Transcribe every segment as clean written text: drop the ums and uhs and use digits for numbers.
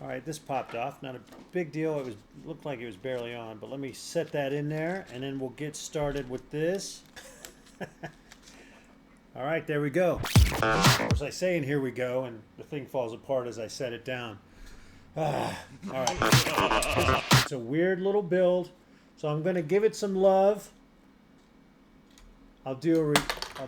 All right, this popped off. Not a big deal. It looked like it was barely on, but let me set that in there, and then we'll get started with this. All right, there we go. Of course, I say, and here we go, and the thing falls apart as I set it down. All right. It's a weird little build, so I'm going to give it some love. I'll do a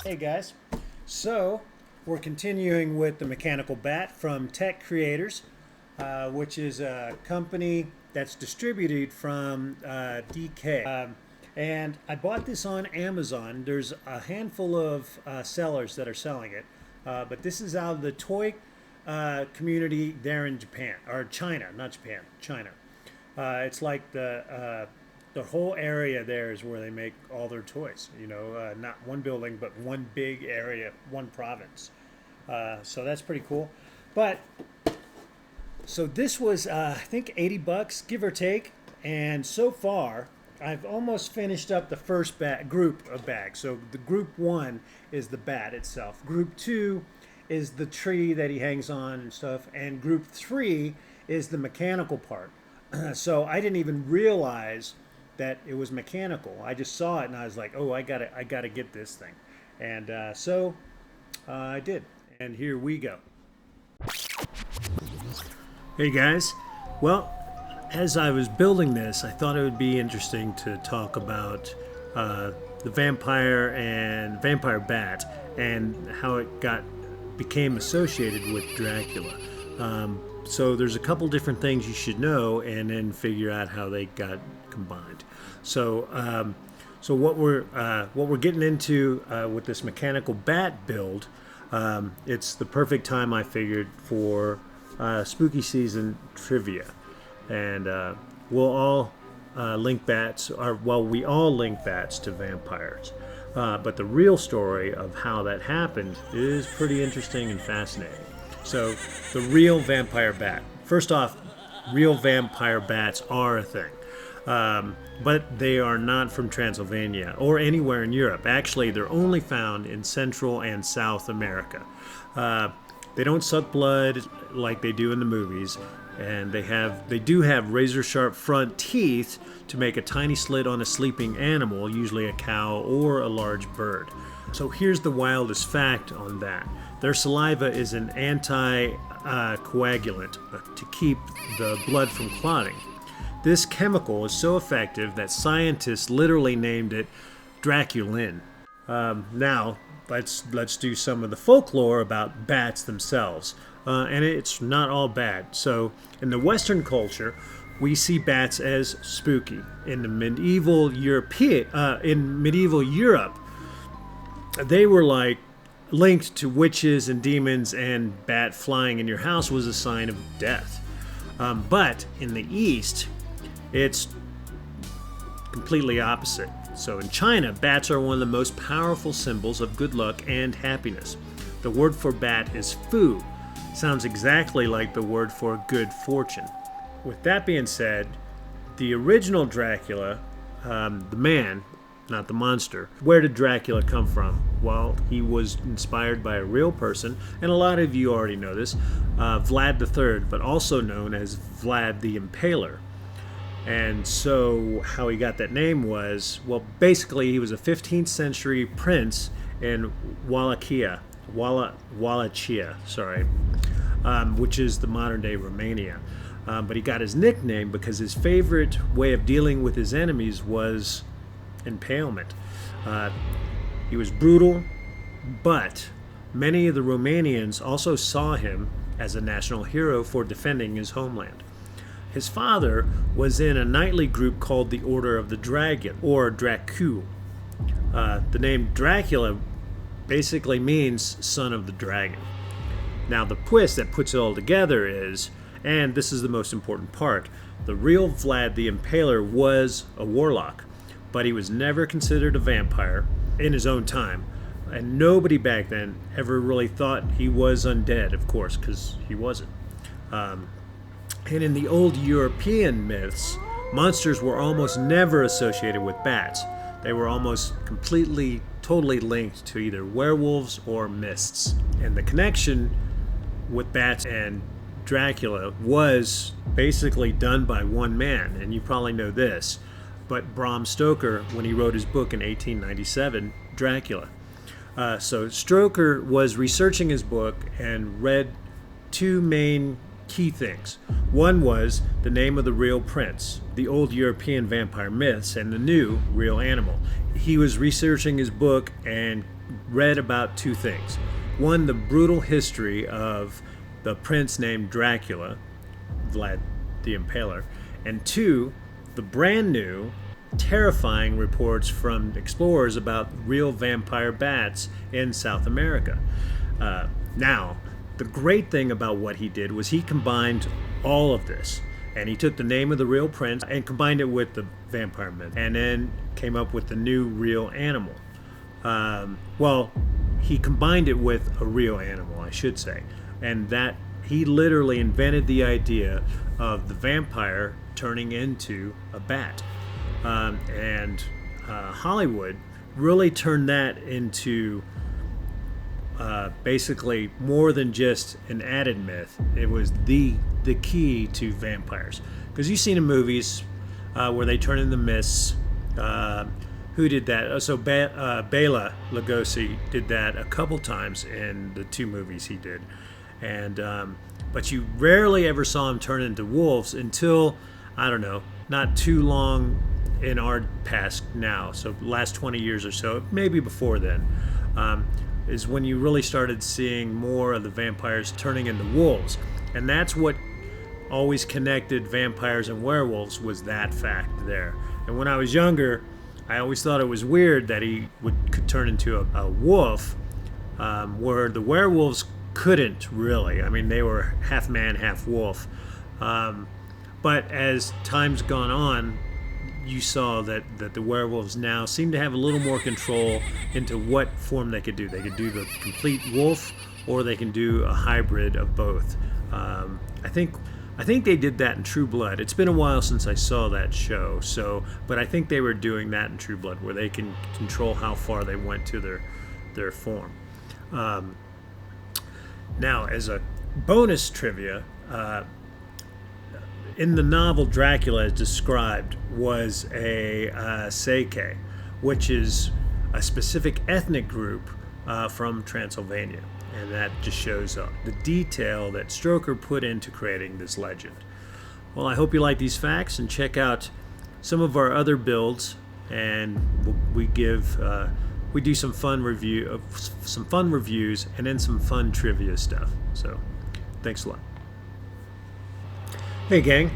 Hey guys, so we're continuing with the mechanical bat from Tech Creators, which is a company that's distributed from DK. And I bought this on Amazon. There's a handful of sellers that are selling it, but this is out of the toy community there in Japan, or China, not Japan, China. It's like the whole area there is where they make all their toys. You know, not one building, but one big area, one province. So that's pretty cool. But so this was, I think, 80 bucks, give or take. And so far, I've almost finished up the first group of bags. So the group one is the bat itself. Group two is the tree that he hangs on and stuff. And group three is the mechanical part. So I didn't even realize that it was mechanical. I just saw it and I was like, oh, I gotta get this thing. And so I did. And here we go. Hey guys. Well, as I was building this, I thought it would be interesting to talk about the vampire and vampire bat and how it became associated with Dracula. So there's a couple different things you should know, and then figure out how they got combined. So, so what we're getting into with this mechanical bat build, it's the perfect time, I figured, for spooky season trivia, and we'll all link bats, or well, we all link bats to vampires. But the real story of how that happened is pretty interesting and fascinating. So, the real vampire bat. First off, real vampire bats are a thing. But they are not from Transylvania or anywhere in Europe. Actually, they're only found in Central and South America. They don't suck blood like they do in the movies, and they do have razor-sharp front teeth to make a tiny slit on a sleeping animal, usually a cow or a large bird. So here's the wildest fact on that. Their saliva is an anti-coagulant to keep the blood from clotting. This chemical is so effective that scientists literally named it Draculin. Now, let's do some of the folklore about bats themselves. And it's not all bad. So, in the Western culture, we see bats as spooky. In medieval Europe, they were like linked to witches and demons, and bat flying in your house was a sign of death. But in the East, it's completely opposite. So in China, bats are one of the most powerful symbols of good luck and happiness. The word for bat is fu. Sounds exactly like the word for good fortune. With that being said, the original Dracula, the man, not the monster. Where did Dracula come from? Well, he was inspired by a real person, and a lot of you already know this, Vlad III, but also known as Vlad the Impaler. And so how he got that name was, well, basically he was a 15th century prince in Wallachia, which is the modern day Romania. But he got his nickname because his favorite way of dealing with his enemies was impalement. He was brutal, but many of the Romanians also saw him as a national hero for defending his homeland. His father was in a knightly group called the Order of the Dragon, or Dracul. The name Dracula basically means son of the dragon. Now the twist that puts it all together is, and this is the most important part, the real Vlad the Impaler was a warlock, but he was never considered a vampire in his own time. And nobody back then ever really thought he was undead, of course, because he wasn't. And in the old European myths, monsters were almost never associated with bats. They were almost completely, totally linked to either werewolves or mists. And the connection with bats and Dracula was basically done by one man, and you probably know this, but Bram Stoker, when he wrote his book in 1897, Dracula. So Stoker was researching his book and read two main key things. One was the name of the real prince, the old European vampire myths, and the new real animal. He was researching his book and read about two things. One, the brutal history of the prince named Dracula, Vlad the Impaler, and two, the brand new, terrifying reports from explorers about real vampire bats in South America. Now, the great thing about what he did was he combined all of this, and he took the name of the real prince and combined it with the vampire myth, and then came up with the new real animal. Well, he combined it with a real animal, I should say, and that he literally invented the idea of the vampire turning into a bat. And Hollywood really turned that into basically more than just an added myth. It was the key to vampires. Because you've seen in movies where they turn into mists. Who did that? So Bela Lugosi did that a couple times in the two movies he did. And but you rarely ever saw him turn into wolves until, I don't know, not too long in our past now, so last 20 years or so, maybe before then, is when you really started seeing more of the vampires turning into wolves. And that's what always connected vampires and werewolves, was that fact there. And when I was younger, I always thought it was weird that he could turn into a wolf, where the werewolves couldn't really. I mean, they were half man, half wolf. But as time's gone on, you saw that the werewolves now seem to have a little more control into what form they could do. They could do the complete wolf, or they can do a hybrid of both. I think they did that in True Blood. It's been a while since I saw that show, but I think they were doing that in True Blood, where they can control how far they went to their form. Now, as a bonus trivia, in the novel, Dracula, as described, was a Seike, which is a specific ethnic group from Transylvania. And that just shows the detail that Stoker put into creating this legend. Well, I hope you like these facts, and check out some of our other builds, and we do some fun reviews, and then some fun trivia stuff. So, thanks a lot. Hey gang,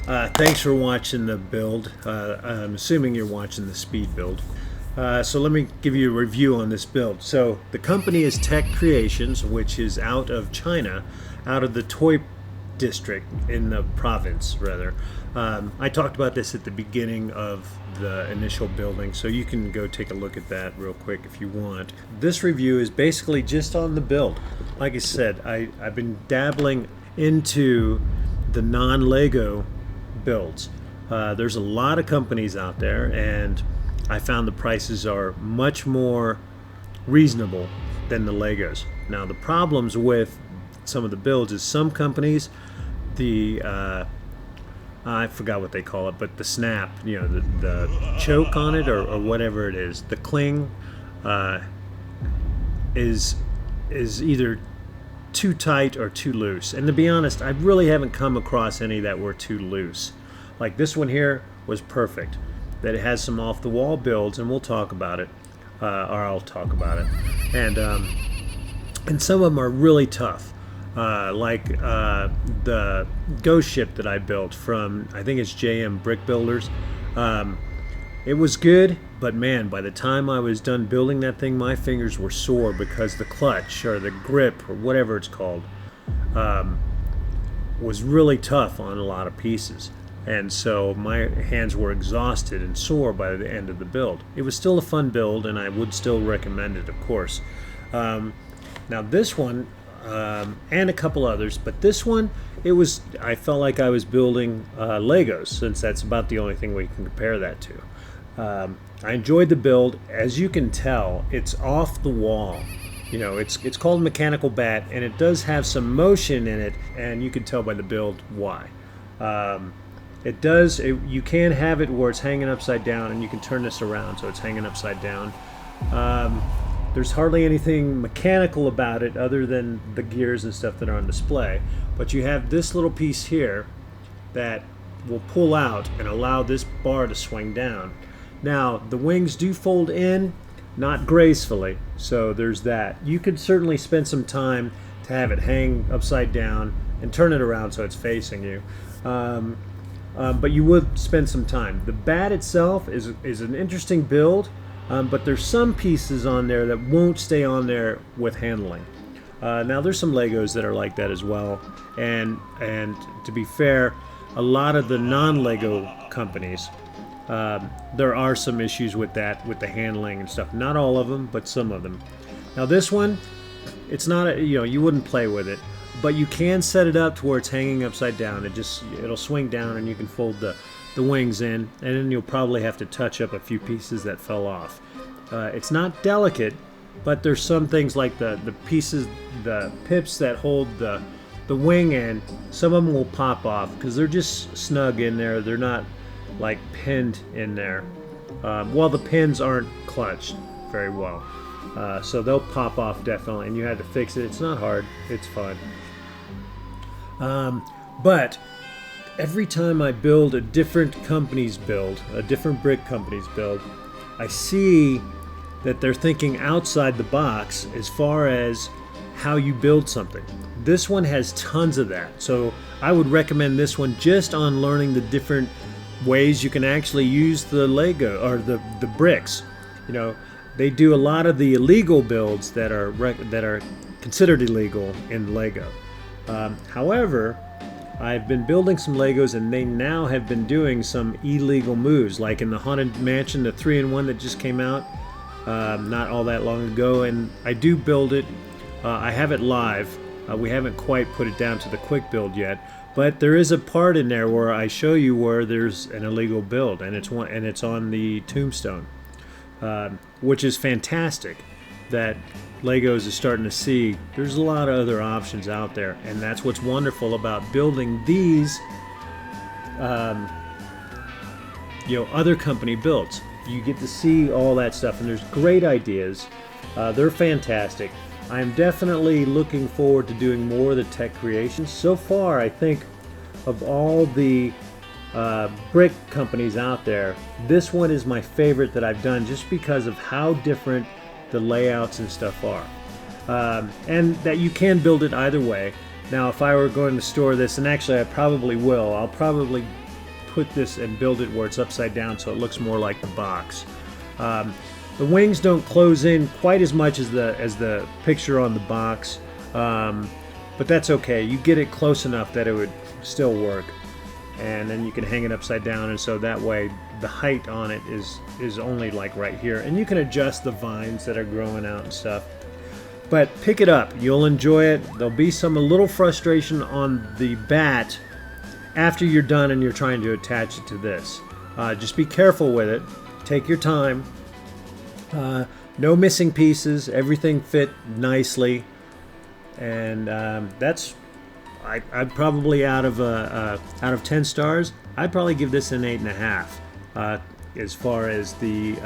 thanks for watching the build. I'm assuming you're watching the speed build. So let me give you a review on this build. So the company is Tech Creations, which is out of China, out of the toy district in the province, rather. I talked about this at the beginning of the initial building, so you can go take a look at that real quick if you want. This review is basically just on the build. Like I said, I've been dabbling into the non-Lego builds. There's a lot of companies out there, and I found the prices are much more reasonable than the Legos. Now, the problems with some of the builds is some companies, I forgot what they call it, but the snap, the choke on it, or whatever it is, the cling is either too tight or too loose. And to be honest, I really haven't come across any that were too loose. Like this one here was perfect. That it has some off-the-wall builds, and we'll talk about it, or I'll talk about it. And some of them are really tough. the ghost ship that I built from, I think it's JM Brick Builders. It was good, but man, by the time I was done building that thing, my fingers were sore because the clutch or the grip or whatever it's called was really tough on a lot of pieces. And so my hands were exhausted and sore by the end of the build. It was still a fun build, and I would still recommend it, of course. Now this one, and a couple others, but this one, I felt like I was building Legos, since that's about the only thing we can compare that to. I enjoyed the build. As you can tell, it's off the wall. You know, it's called Mechanical Bat, and it does have some motion in it, and you can tell by the build why. You can have it where it's hanging upside down, and you can turn this around so it's hanging upside down. There's hardly anything mechanical about it other than the gears and stuff that are on display. But you have this little piece here that will pull out and allow this bar to swing down. Now, the wings do fold in, not gracefully, so there's that. You could certainly spend some time to have it hang upside down and turn it around so it's facing you. But you would spend some time. The bat itself is an interesting build, but there's some pieces on there that won't stay on there with handling. Now there's some Legos that are like that as well, and to be fair, a lot of the non-Lego companies, there are some issues with that, with the handling and stuff. Not all of them, but some of them. Now this one, it's not you wouldn't play with it, but you can set it up to where it's hanging upside down. It'll swing down, and you can fold the wings in, and then you'll probably have to touch up a few pieces that fell off. It's not delicate, but there's some things like the pieces, the pips that hold the wing in, some of them will pop off because they're just snug in there. They're not like pinned in there. Well, the pins aren't clutched very well, so they'll pop off definitely, and you had to fix it. It's not hard, it's fun. But every time I build a different company's build, a different brick company's build, I see that they're thinking outside the box as far as how you build something. This one has tons of that, so I would recommend this one just on learning the different ways you can actually use the Lego or the bricks. You know, they do a lot of the illegal builds that are considered illegal in Lego. However, I've been building some Legos, and they now have been doing some illegal moves, like in the Haunted Mansion, the 3-in-1 that just came out not all that long ago, and I do build it. I have it live. We haven't quite put it down to the quick build yet, but there is a part in there where I show you where there's an illegal build, and it's on the tombstone, which is fantastic. That Legos is starting to see there's a lot of other options out there, and that's what's wonderful about building these other company builds. You get to see all that stuff, and there's great ideas. They're fantastic. I'm definitely looking forward to doing more of the tech creations. So far, I think of all the brick companies out there, this one is my favorite that I've done, just because of how different the layouts and stuff are, and that you can build it either way. Now, if I were going to store this, and actually I probably will, I'll probably put this and build it where it's upside down so it looks more like the box. The wings don't close in quite as much as the picture on the box, but that's okay. You get it close enough that it would still work, and then you can hang it upside down, and so that way the height on it is only like right here, and you can adjust the vines that are growing out and stuff. But pick it up, you'll enjoy it. There'll be a little frustration on the bat after you're done and you're trying to attach it to this. Just be careful with it, take your time. No missing pieces, everything fit nicely, and I'd probably out of 10 stars, I'd probably give this an 8.5. As far as the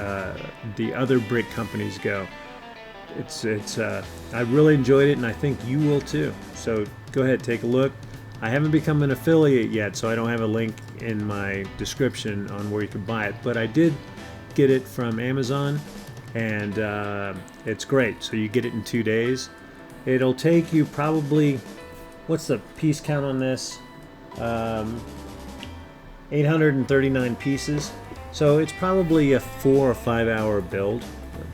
other brick companies go, I really enjoyed it, and I think you will too. So go ahead, take a look. I haven't become an affiliate yet, so I don't have a link in my description on where you can buy it, but I did get it from Amazon, and it's great. So you get it in 2 days. It'll take you probably what's the piece count on this? 839 pieces. So it's probably a 4 or 5 hour build.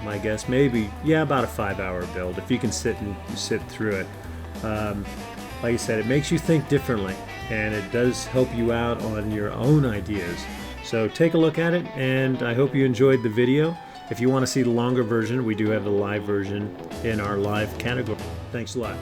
My guess, maybe, yeah, about a 5 hour build if you can sit through it. Like I said, it makes you think differently, and it does help you out on your own ideas. So take a look at it, and I hope you enjoyed the video. If you want to see the longer version, we do have the live version in our live category. Thanks a lot.